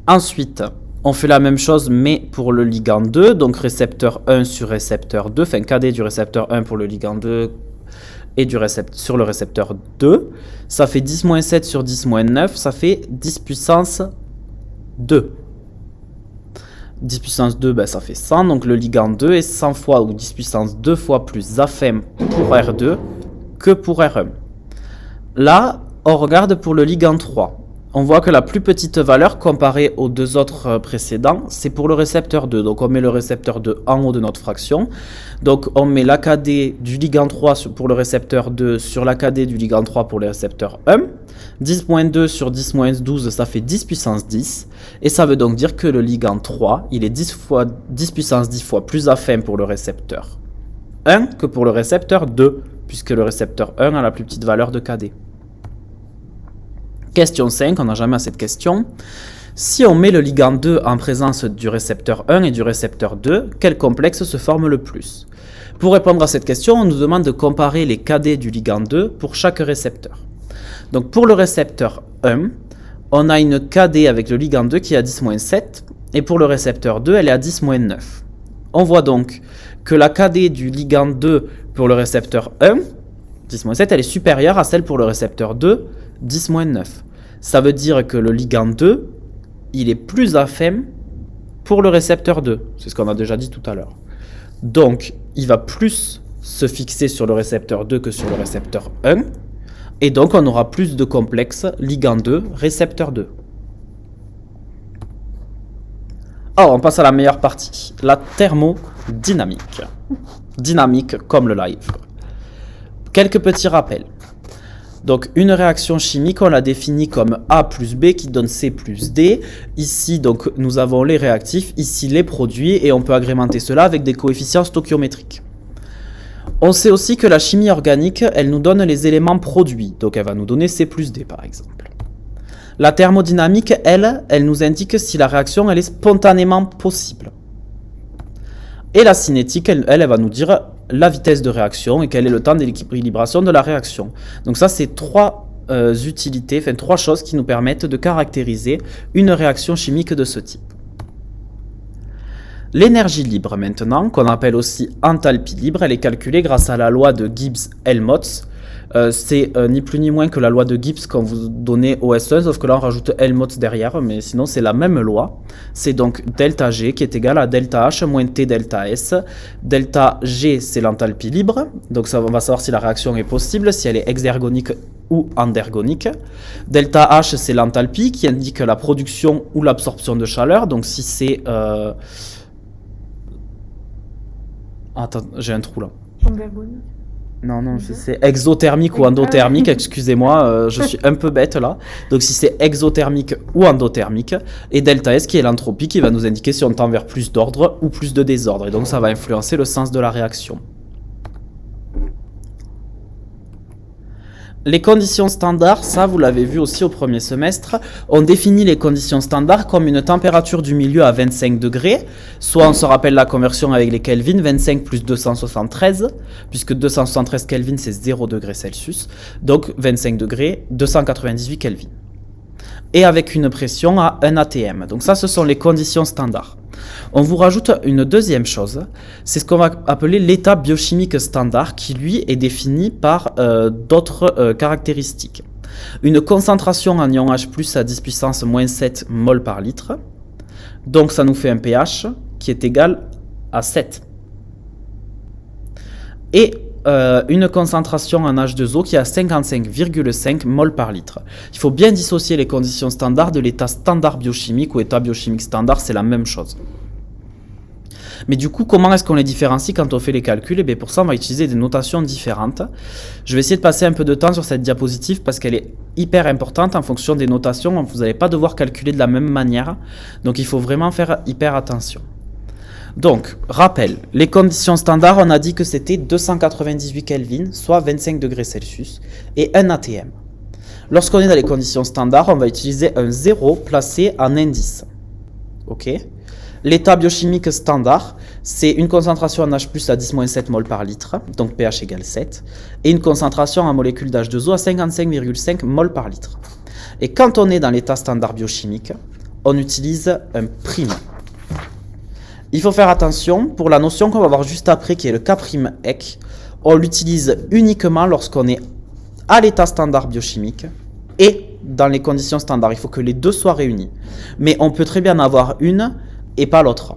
S2: Ensuite, on fait la même chose, mais pour le ligand 2, donc récepteur 1 sur récepteur 2, enfin KD du récepteur 1 pour le ligand 2, et sur le récepteur 2, ça fait 10-7 sur 10-9, ça fait 10 puissance 2. 10 puissance 2, ça fait 100, donc le ligand 2 est 100 fois ou 10 puissance 2 fois plus affin pour R2 que pour R1. Là, on regarde pour le ligand 3. On voit que la plus petite valeur comparée aux deux autres précédents, c'est pour le récepteur 2. Donc on met le récepteur 2 en haut de notre fraction. Donc on met l'AKD du ligand 3 pour le récepteur 2 sur l'AKD du ligand 3 pour le récepteur 1. 10-2 sur 10-12, ça fait 10 puissance 10. Et ça veut donc dire que le ligand 3, il est 10 puissance 10 fois plus affin pour le récepteur 1 que pour le récepteur 2, puisque le récepteur 1 a la plus petite valeur de KD. Question 5, on n'a jamais à cette question. Si on met le ligand 2 en présence du récepteur 1 et du récepteur 2, quel complexe se forme le plus? Pour répondre à cette question, on nous demande de comparer les KD du ligand 2 pour chaque récepteur. Donc pour le récepteur 1, on a une KD avec le ligand 2 qui est à 10-7, et pour le récepteur 2, elle est à 10-9. On voit donc que la KD du ligand 2 pour le récepteur 1, 10-7, elle est supérieure à celle pour le récepteur 2, 10-9. Ça veut dire que le ligand 2, il est plus affin pour le récepteur 2. C'est ce qu'on a déjà dit tout à l'heure. Donc, il va plus se fixer sur le récepteur 2 que sur le récepteur 1. Et donc, on aura plus de complexe ligand 2, récepteur 2. Alors, on passe à la meilleure partie, la thermodynamique. Dynamique comme le live. Quelques petits rappels. Donc une réaction chimique, on la définit comme A plus B qui donne C plus D. Ici, donc, nous avons les réactifs, ici les produits, et on peut agrémenter cela avec des coefficients stoichiométriques. On sait aussi que la chimie organique, elle nous donne les éléments produits. Donc elle va nous donner C plus D par exemple. La thermodynamique, elle nous indique si la réaction, elle est spontanément possible. Et la cinétique, elle va nous dire la vitesse de réaction et quel est le temps d'équilibration de la réaction. Donc ça, c'est trois choses qui nous permettent de caractériser une réaction chimique de ce type. L'énergie libre maintenant, qu'on appelle aussi enthalpie libre, elle est calculée grâce à la loi de Gibbs-Helmholtz. C'est ni plus ni moins que la loi de Gibbs quand vous donnez au SE1, sauf que là on rajoute Helmholtz derrière, mais sinon c'est la même loi. C'est donc delta G qui est égal à delta H moins T delta S. Delta G c'est l'enthalpie libre, donc ça, on va savoir si la réaction est possible, si elle est exergonique ou endergonique. Delta H c'est l'enthalpie qui indique la production ou l'absorption de chaleur, donc si c'est... Attends, j'ai un trou là. Non, c'est exothermique ou endothermique, excusez-moi, je suis un peu bête là. Donc si c'est exothermique ou endothermique, et delta S qui est l'entropie qui va nous indiquer si on tend vers plus d'ordre ou plus de désordre, et donc ça va influencer le sens de la réaction. Les conditions standards, ça vous l'avez vu aussi au premier semestre, on définit les conditions standards comme une température du milieu à 25 degrés, soit on se rappelle la conversion avec les Kelvin, 25 plus 273, puisque 273 Kelvin c'est 0 degrés Celsius, donc 25 degrés, 298 Kelvin. Et avec une pression à 1 atm. Donc ça, ce sont les conditions standards. On vous rajoute une deuxième chose, c'est ce qu'on va appeler l'état biochimique standard qui lui est défini par d'autres caractéristiques. Une concentration en ion H+, à 10 puissance moins 7 mol par litre, donc ça nous fait un pH qui est égal à 7. Et une concentration en H2O qui est à 55,5 mol par litre. Il faut bien dissocier les conditions standards de l'état standard biochimique ou état biochimique standard, c'est la même chose. Mais du coup, comment est-ce qu'on les différencie quand on fait les calculs? Et bien pour ça, on va utiliser des notations différentes. Je vais essayer de passer un peu de temps sur cette diapositive parce qu'elle est hyper importante en fonction des notations. Vous n'allez pas devoir calculer de la même manière. Donc il faut vraiment faire hyper attention. Donc, rappel, les conditions standards, on a dit que c'était 298 Kelvin, soit 25 degrés Celsius, et 1 atm. Lorsqu'on est dans les conditions standards, on va utiliser un 0 placé en indice. Ok. L'état biochimique standard, c'est une concentration en H+, à 10-7 mol par litre, donc pH égale 7, et une concentration en molécules d'H2O à 55,5 mol par litre. Et quand on est dans l'état standard biochimique, on utilise un prime. Il faut faire attention, pour la notion qu'on va voir juste après, qui est le K'-EC, on l'utilise uniquement lorsqu'on est à l'état standard biochimique et dans les conditions standards. Il faut que les deux soient réunis. Mais on peut très bien en avoir une et pas l'autre.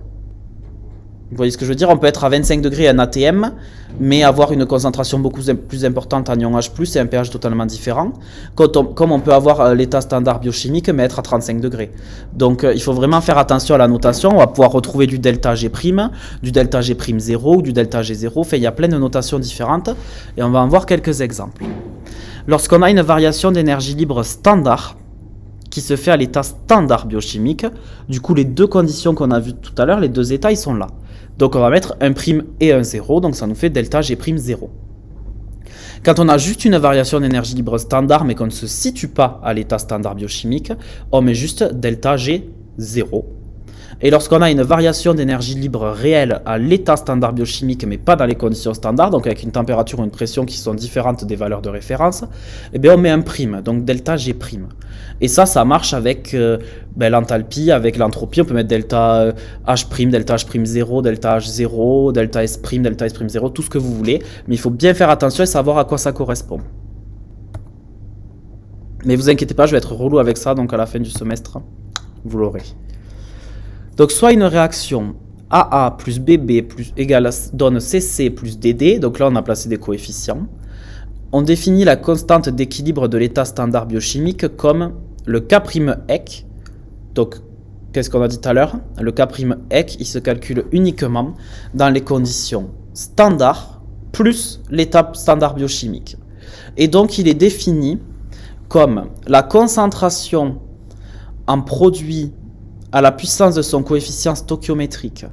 S2: Vous voyez ce que je veux dire? On peut être à 25 degrés en ATM, mais avoir une concentration beaucoup plus importante en ion H+, et un pH totalement différent, comme on peut avoir l'état standard biochimique, mais être à 35 degrés. Donc il faut vraiment faire attention à la notation. On va pouvoir retrouver du delta G', du delta G'0 ou du delta G0. Enfin, il y a plein de notations différentes, et on va en voir quelques exemples. Lorsqu'on a une variation d'énergie libre standard, qui se fait à l'état standard biochimique, du coup les deux conditions qu'on a vues tout à l'heure, les deux états, ils sont là. Donc on va mettre un prime et un 0, donc ça nous fait delta G'0. Quand on a juste une variation d'énergie libre standard, mais qu'on ne se situe pas à l'état standard biochimique, on met juste delta G0. Et lorsqu'on a une variation d'énergie libre réelle à l'état standard biochimique, mais pas dans les conditions standards, donc avec une température ou une pression qui sont différentes des valeurs de référence, eh bien on met un prime, donc delta G'. Et ça marche avec l'enthalpie, avec l'entropie. On peut mettre delta H', delta H'0, delta H0, delta S', delta S'0, tout ce que vous voulez. Mais il faut bien faire attention et savoir à quoi ça correspond. Mais vous inquiétez pas, je vais être relou avec ça, donc à la fin du semestre, vous l'aurez. Donc soit une réaction AA plus BB donne CC plus DD, donc là on a placé des coefficients. On définit la constante d'équilibre de l'état standard biochimique comme le K'-EC. Donc qu'est-ce qu'on a dit tout à l'heure? Le K'-EC, il se calcule uniquement dans les conditions standards plus l'état standard biochimique. Et donc il est défini comme la concentration en produit à la puissance de son coefficient stoichiométrique,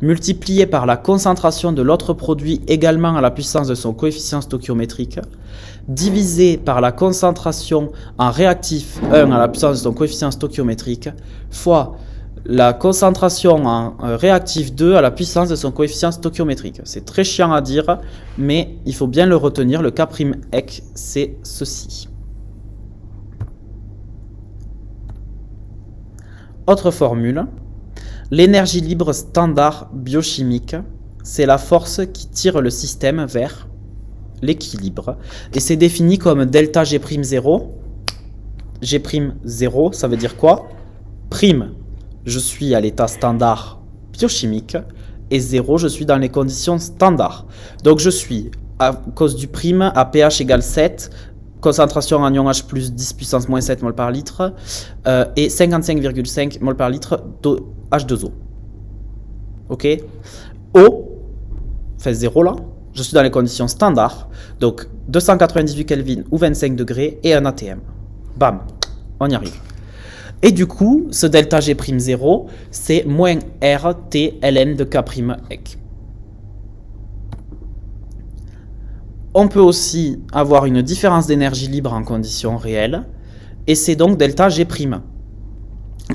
S2: multiplié par la concentration de l'autre produit également à la puissance de son coefficient stoichiométrique, divisé par la concentration en réactif 1 à la puissance de son coefficient stoichiométrique, fois la concentration en réactif 2 à la puissance de son coefficient stoichiométrique. C'est très chiant à dire, mais il faut bien le retenir, le K'(ec), c'est ceci. Autre formule, l'énergie libre standard biochimique, c'est la force qui tire le système vers l'équilibre. Et c'est défini comme delta G'0. G'0, ça veut dire quoi? Prime, je suis à l'état standard biochimique, et 0, je suis dans les conditions standards. Donc je suis, à cause du prime, à pH égale 7, concentration en ion H plus 10 puissance moins 7 mol par litre, et 55,5 mol par litre H2O. Ok? O, enfin 0 là, je suis dans les conditions standards, donc 298 Kelvin ou 25 degrés et un ATM. Bam, on y arrive. Et du coup, ce delta G'0, c'est moins RT ln de K'(ec). On peut aussi avoir une différence d'énergie libre en conditions réelles, et c'est donc delta G'.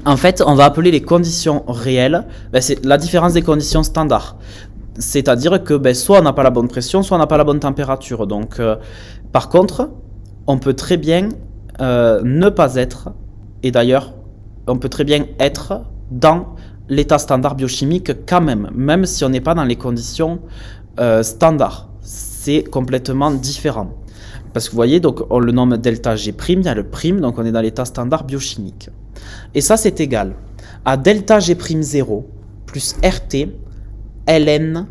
S2: En fait, on va appeler les conditions réelles, c'est la différence des conditions standards. C'est-à-dire que soit on n'a pas la bonne pression, soit on n'a pas la bonne température. Donc, par contre, on peut très bien ne pas être, et d'ailleurs, on peut très bien être dans l'état standard biochimique quand même, même si on n'est pas dans les conditions standards. C'est complètement différent. Parce que vous voyez, donc on le nomme delta G', il y a le prime, donc on est dans l'état standard biochimique. Et ça, c'est égal à delta G'0 plus RT ln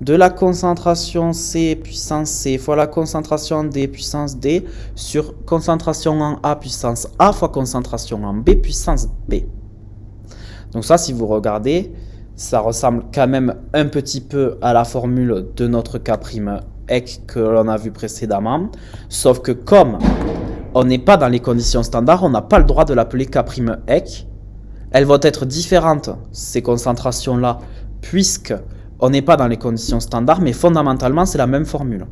S2: de la concentration C puissance C fois la concentration en D puissance D sur concentration en A puissance A fois concentration en B puissance B. Donc ça, si vous regardez, ça ressemble quand même un petit peu à la formule de notre K'(ec) que l'on a vu précédemment, sauf que comme on n'est pas dans les conditions standards, on n'a pas le droit de l'appeler K'(ec). Elles vont être différentes, ces concentrations-là, puisque on n'est pas dans les conditions standards, mais fondamentalement, c'est la même formule.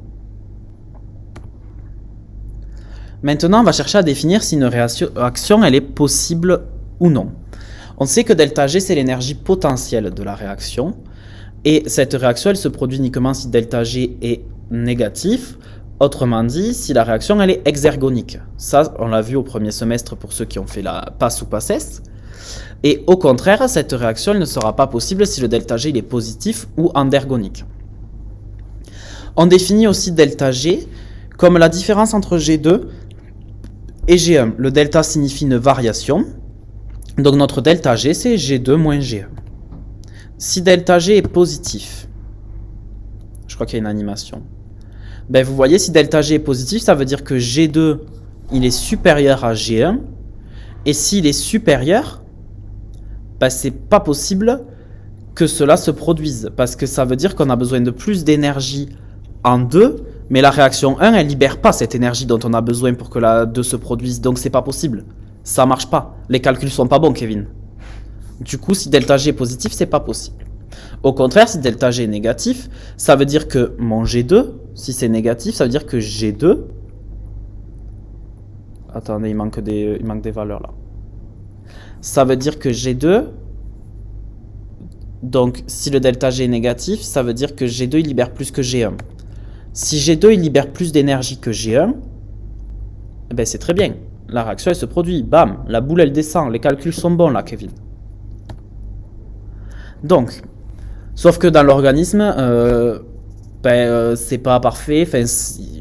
S2: Maintenant, on va chercher à définir si une réaction elle est possible ou non. On sait que delta G, c'est l'énergie potentielle de la réaction. Et cette réaction, elle se produit uniquement si delta G est négatif. Autrement dit, si la réaction, elle est exergonique. Ça, on l'a vu au premier semestre pour ceux qui ont fait la PASS ou PASSES. Et au contraire, cette réaction elle ne sera pas possible si le delta G il est positif ou endergonique. On définit aussi delta G comme la différence entre G2 et G1. Le delta signifie une variation. Donc notre delta G, c'est G2 moins G1. Si delta G est positif, je crois qu'il y a une animation, vous voyez, si delta G est positif, ça veut dire que G2 il est supérieur à G1. Et s'il est supérieur, c'est pas possible que cela se produise, parce que ça veut dire qu'on a besoin de plus d'énergie en 2, mais la réaction 1, elle libère pas cette énergie dont on a besoin pour que la 2 se produise, donc c'est pas possible. Ça marche pas. Les calculs sont pas bons, Kevin. Du coup, si delta G est positif, c'est pas possible. Au contraire, si delta G est négatif, ça veut dire que mon G2, si c'est négatif, ça veut dire que G2... Attendez, il manque des valeurs là. Ça veut dire que G2, donc si le delta G est négatif, ça veut dire que G2 il libère plus que G1. Si G2 il libère plus d'énergie que G1, c'est très bien. La réaction elle se produit, bam, la boule elle descend, les calculs sont bons là, Kevin. Donc, sauf que dans l'organisme, c'est pas parfait,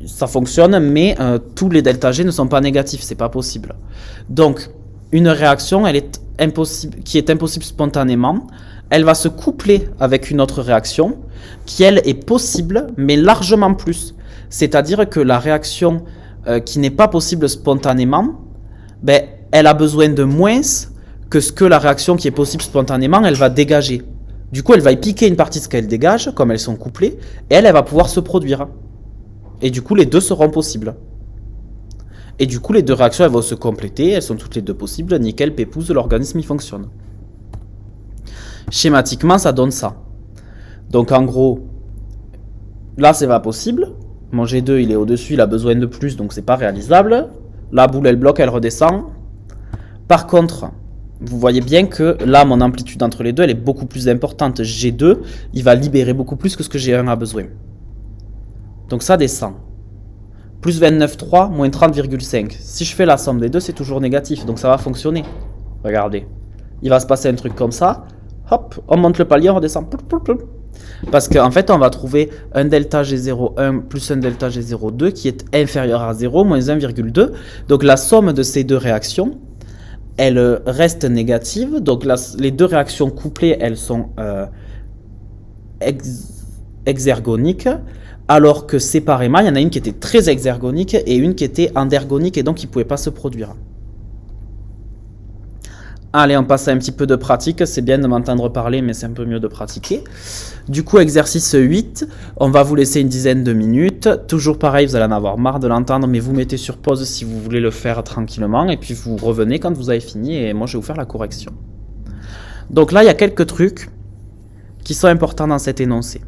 S2: ça fonctionne, mais tous les delta G ne sont pas négatifs, c'est pas possible. Donc, une réaction qui est impossible spontanément, elle va se coupler avec une autre réaction qui, elle, est possible, mais largement plus. C'est-à-dire que la réaction qui n'est pas possible spontanément, elle a besoin de moins que ce que la réaction qui est possible spontanément, elle va dégager. Du coup, elle va y piquer une partie de ce qu'elle dégage, comme elles sont couplées, et elle va pouvoir se produire. Et du coup, les deux seront possibles. Et du coup, les deux réactions, elles vont se compléter, elles sont toutes les deux possibles, nickel, pépouze, l'organisme, il fonctionne. Schématiquement, ça donne ça. Donc en gros, là c'est pas possible. Mon G2 il est au-dessus, il a besoin de plus, donc c'est pas réalisable. La boule elle bloque, elle redescend. Par contre, vous voyez bien que là mon amplitude entre les deux elle est beaucoup plus importante. G2 il va libérer beaucoup plus que ce que G1 a besoin. Donc ça descend. Plus 29,3, moins 30,5. Si je fais la somme des deux, c'est toujours négatif, donc ça va fonctionner. Regardez. Il va se passer un truc comme ça. Hop, on monte le palier, on redescend. Parce qu'en fait, on va trouver un delta G01 plus un delta G02 qui est inférieur à 0, moins 1,2. Donc la somme de ces deux réactions, elle reste négative. Donc les deux réactions couplées, elles sont exergoniques. Alors que séparément, il y en a une qui était très exergonique et une qui était endergonique et donc qui ne pouvait pas se produire. Allez, on passe à un petit peu de pratique. C'est bien de m'entendre parler, mais c'est un peu mieux de pratiquer. Du coup, exercice 8, on va vous laisser une dizaine de minutes. Toujours pareil, vous allez en avoir marre de l'entendre, mais vous mettez sur pause si vous voulez le faire tranquillement. Et puis vous revenez quand vous avez fini et moi je vais vous faire la correction. Donc là, il y a quelques trucs qui sont importants dans cet énoncé.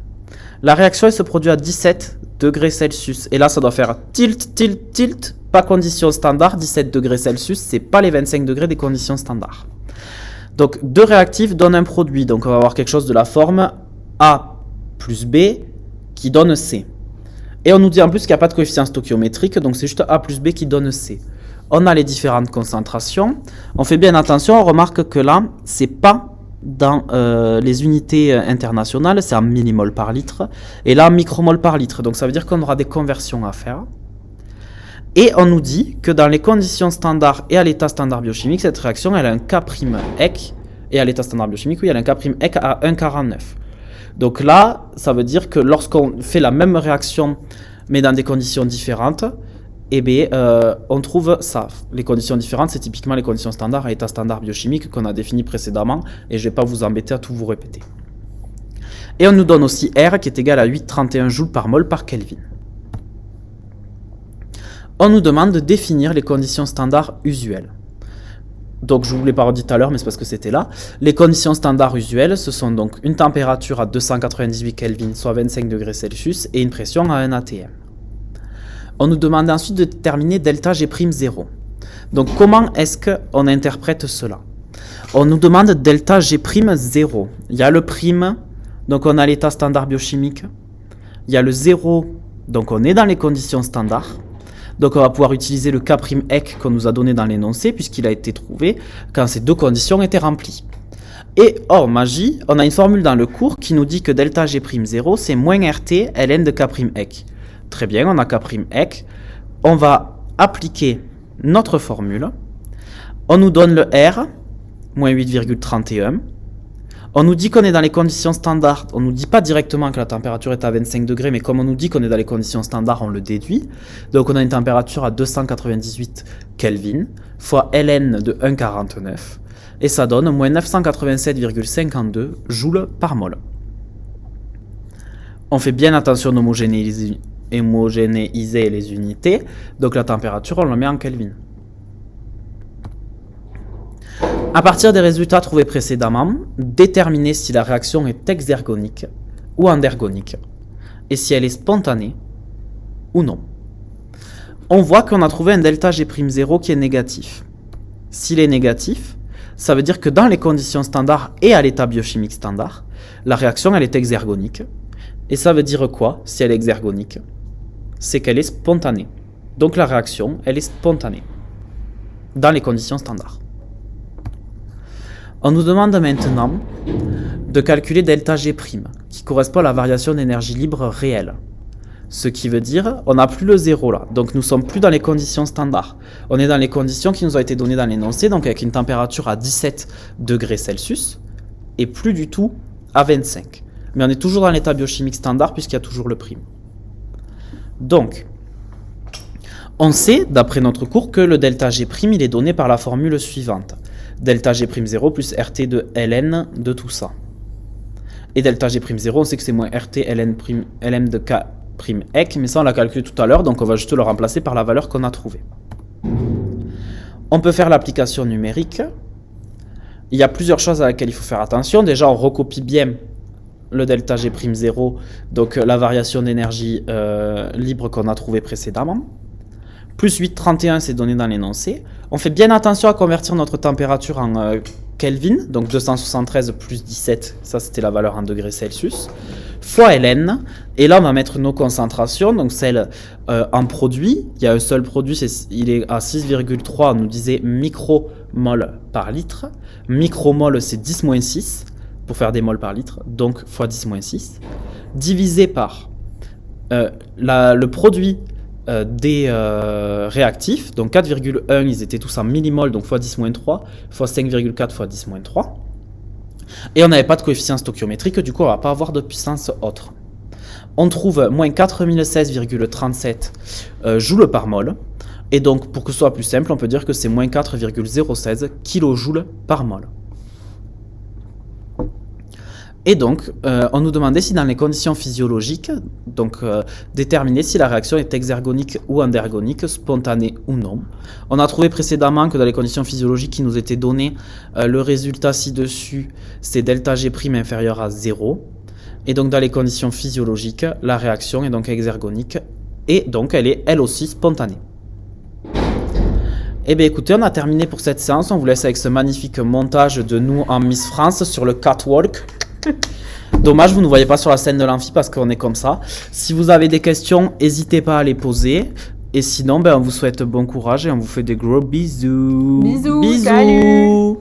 S2: La réaction elle se produit à 17 degrés Celsius. Et là, ça doit faire tilt, tilt, tilt. Pas conditions standard. 17 degrés Celsius, c'est pas les 25 degrés des conditions standards. Donc, deux réactifs donnent un produit. Donc, on va avoir quelque chose de la forme A plus B qui donne C. Et on nous dit en plus qu'il n'y a pas de coefficient stoichiométrique. Donc, c'est juste A plus B qui donne C. On a les différentes concentrations. On fait bien attention. On remarque que là, c'est pas dans les unités internationales, c'est en millimol par litre, et là en micromol par litre, donc ça veut dire qu'on aura des conversions à faire. Et on nous dit que dans les conditions standards et à l'état standard biochimique, cette réaction elle a un K'(EC), et à l'état standard biochimique, oui, elle a un K'(EC) à 1,49. Donc là, ça veut dire que lorsqu'on fait la même réaction, mais dans des conditions différentes, eh bien, on trouve ça. Les conditions différentes, c'est typiquement les conditions standards à état standard biochimique qu'on a défini précédemment, et je ne vais pas vous embêter à tout vous répéter. Et on nous donne aussi R qui est égal à 8,31 joules par mol par Kelvin. On nous demande de définir les conditions standards usuelles. Donc je ne vous l'ai pas redit tout à l'heure, mais c'est parce que c'était là. Les conditions standards usuelles, ce sont donc une température à 298 Kelvin, soit 25 degrés Celsius, et une pression à 1 atm. On nous demande ensuite de déterminer delta G'0. Donc comment est-ce qu'on interprète cela? On nous demande delta G'0. Il y a le prime, donc on a l'état standard biochimique. Il y a le 0, donc on est dans les conditions standards. Donc on va pouvoir utiliser le K'(EC) qu'on nous a donné dans l'énoncé, puisqu'il a été trouvé quand ces deux conditions étaient remplies. Et hors magie, on a une formule dans le cours qui nous dit que delta G'0, c'est moins RT ln de K'(EC). Très bien, on a K'(EC). On va appliquer notre formule. On nous donne le R, moins 8,31. On nous dit qu'on est dans les conditions standards. On ne nous dit pas directement que la température est à 25 degrés, mais comme on nous dit qu'on est dans les conditions standards, on le déduit. Donc on a une température à 298 Kelvin, fois ln de 1,49. Et ça donne moins 987,52 joules par mol. On fait bien attention d'homogénéiser les unités, donc la température on la met en Kelvin. À partir des résultats trouvés précédemment, déterminer si la réaction est exergonique ou endergonique, et si elle est spontanée ou non. On voit qu'on a trouvé un delta G'0 qui est négatif. S'il est négatif, ça veut dire que dans les conditions standards et à l'état biochimique standard, la réaction elle est exergonique. Et ça veut dire quoi si elle est exergonique? C'est qu'elle est spontanée. Donc la réaction, elle est spontanée dans les conditions standards. On nous demande maintenant de calculer delta G', qui correspond à la variation d'énergie libre réelle. Ce qui veut dire, on n'a plus le 0 là, donc nous ne sommes plus dans les conditions standards. On est dans les conditions qui nous ont été données dans l'énoncé, donc avec une température à 17 degrés Celsius, et plus du tout à 25. Mais on est toujours dans l'état biochimique standard, puisqu'il y a toujours le prime. Donc, on sait, d'après notre cours, que le delta G' il est donné par la formule suivante. Delta G'0 plus RT de ln de tout ça. Et delta G'0, on sait que c'est moins RT ln de K'(EC), mais ça on l'a calculé tout à l'heure, donc on va juste le remplacer par la valeur qu'on a trouvée. On peut faire l'application numérique. il y a plusieurs choses à laquelle il faut faire attention. Déjà, on recopie bien le delta G'0, donc la variation d'énergie libre qu'on a trouvée précédemment. Plus 8,31, c'est donné dans l'énoncé. On fait bien attention à convertir notre température en Kelvin, donc 273 plus 17, ça c'était la valeur en degrés Celsius, fois Ln. Et là, on va mettre nos concentrations, donc celle en produit. Il y a un seul produit, il est à 6,3, on nous disait micromol par litre. Micromol, c'est 10-6 pour faire des moles par litre, donc fois 10-6, divisé par le produit des réactifs, donc 4,1, ils étaient tous en millimoles, donc fois 10-3, fois 5,4 fois 10-3. Et on n'avait pas de coefficient stoichiométrique, du coup on ne va pas avoir de puissance autre. On trouve moins 4016,37 joules par mol, et donc pour que ce soit plus simple, on peut dire que c'est moins 4,016 kJ par mol. Et donc, on nous demandait si dans les conditions physiologiques, donc déterminer si la réaction est exergonique ou endergonique, spontanée ou non. On a trouvé précédemment que dans les conditions physiologiques qui nous étaient données, le résultat ci-dessus, c'est delta G' inférieur à 0. Et donc dans les conditions physiologiques, la réaction est donc exergonique et donc elle est elle aussi spontanée. Eh bien écoutez, on a terminé pour cette séance. On vous laisse avec ce magnifique montage de nous en Miss France sur le catwalk. Dommage, vous ne voyez pas sur la scène de l'amphi parce qu'on est comme ça. Si vous avez des questions, n'hésitez pas à les poser. Et sinon, on vous souhaite bon courage et on vous fait des gros bisous.
S1: Bisous,
S2: Bisous.
S1: salut.